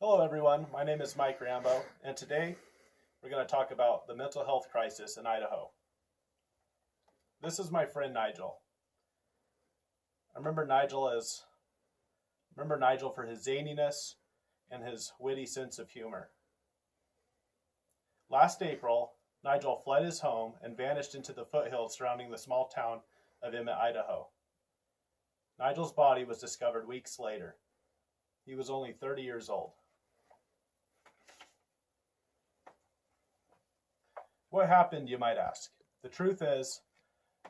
Hello everyone, my name is Mike Rambo, and today we're going to talk about the mental health crisis in Idaho. This is my friend Nigel. I remember Nigel for his zaniness and his witty sense of humor. Last April, Nigel fled his home and vanished into the foothills surrounding the small town of Emmett, Idaho. Nigel's body was discovered weeks later. He was only 30 years old. What happened, you might ask? The truth is,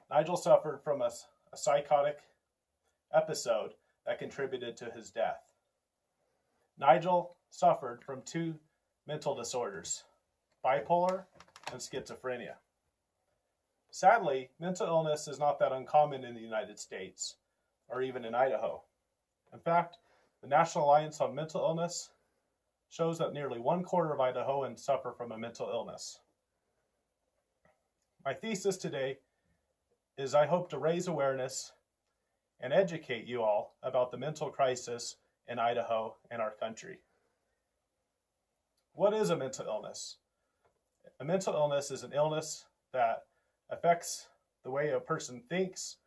Nigel suffered from a psychotic episode that contributed to his death. Nigel suffered from two mental disorders, bipolar and schizophrenia. Sadly, mental illness is not that uncommon in the United States, or even in Idaho. In fact, the National Alliance on Mental Illness shows that nearly 1/4 of Idahoans suffer from a mental illness. My thesis today is I hope to raise awareness and educate you all about the mental crisis in Idaho and our country. What is a mental illness? A mental illness is an illness that affects the way a person thinks,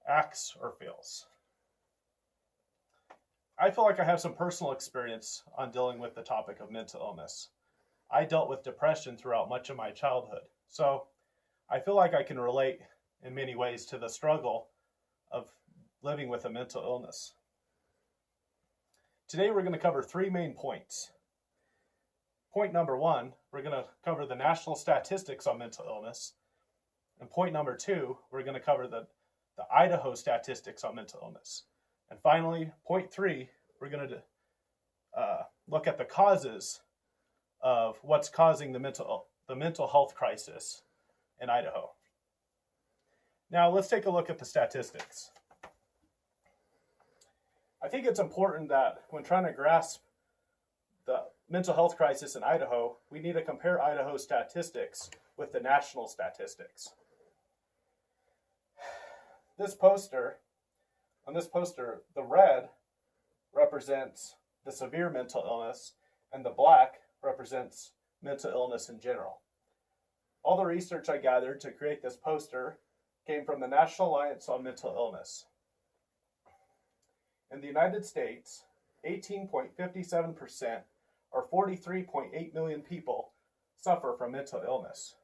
acts, or feels. I feel like I have some personal experience on dealing with the topic of mental illness. I dealt with depression throughout much of my childhood, so I feel like I can relate in many ways to the struggle of living with a mental illness. Today we're going to cover three main points. Point number one, we're going to cover the national statistics on mental illness. And point number two, we're going to cover the Idaho statistics on mental illness. And finally, point three, we're going to look at the causes of what's causing the mental health crisis in Idaho. Now let's take a look at the statistics. I think it's important that when trying to grasp the mental health crisis in Idaho, we need to compare Idaho statistics with the national statistics. On this poster, the red represents the severe mental illness and the black represents mental illness in general. All the research I gathered to create this poster came from the National Alliance on Mental Illness. In the United States, 18.57%, or 43.8 million people, suffer from mental illness.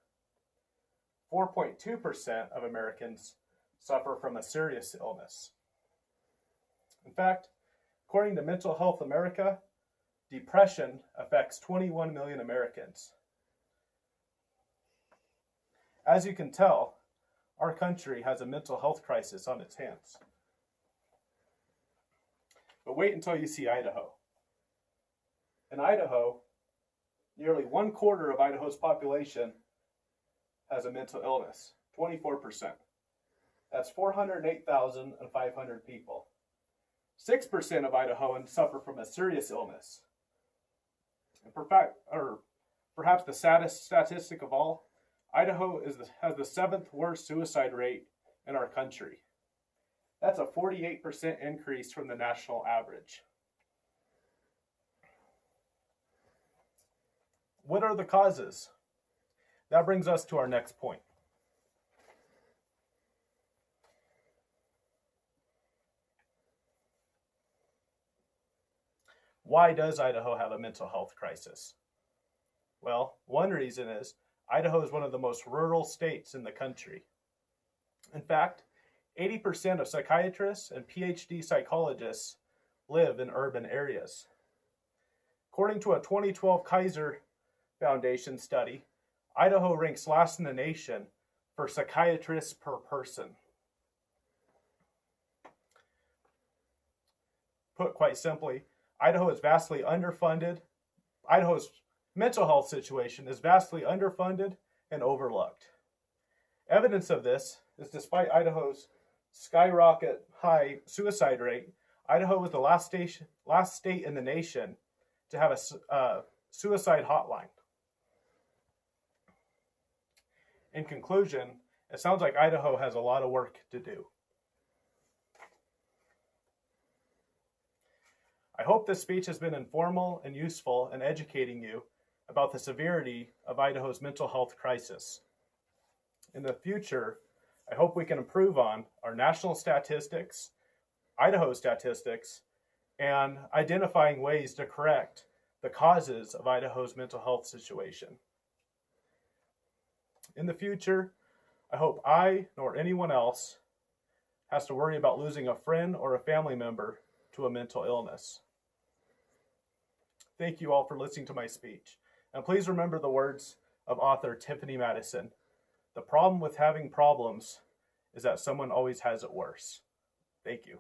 4.2% of Americans suffer from a serious illness. In fact, according to Mental Health America, depression affects 21 million Americans. As you can tell, our country has a mental health crisis on its hands. But wait until you see Idaho. In Idaho, nearly 1/4 of Idaho's population has a mental illness, 24%. That's 408,500 people. 6% of Idahoans suffer from a serious illness. And perhaps the saddest statistic of all, Idaho has the 7th worst suicide rate in our country. That's a 48% increase from the national average. What are the causes? That brings us to our next point. Why does Idaho have a mental health crisis? Well, one reason is Idaho is one of the most rural states in the country. In fact, 80% of psychiatrists and PhD psychologists live in urban areas. According to a 2012 Kaiser Foundation study, Idaho ranks last in the nation for psychiatrists per person. Put quite simply, Idaho is vastly underfunded. Idaho's mental health situation is vastly underfunded and overlooked. Evidence of this is despite Idaho's skyrocket high suicide rate, Idaho was the last state in the nation to have a suicide hotline. In conclusion, it sounds like Idaho has a lot of work to do. I hope this speech has been informal and useful in educating you about the severity of Idaho's mental health crisis. In the future, I hope we can improve on our national statistics, Idaho statistics, and identifying ways to correct the causes of Idaho's mental health situation. In the future, I hope I nor anyone else has to worry about losing a friend or a family member to a mental illness. Thank you all for listening to my speech. And please remember the words of author Tiffany Madison. The problem with having problems is that someone always has it worse. Thank you.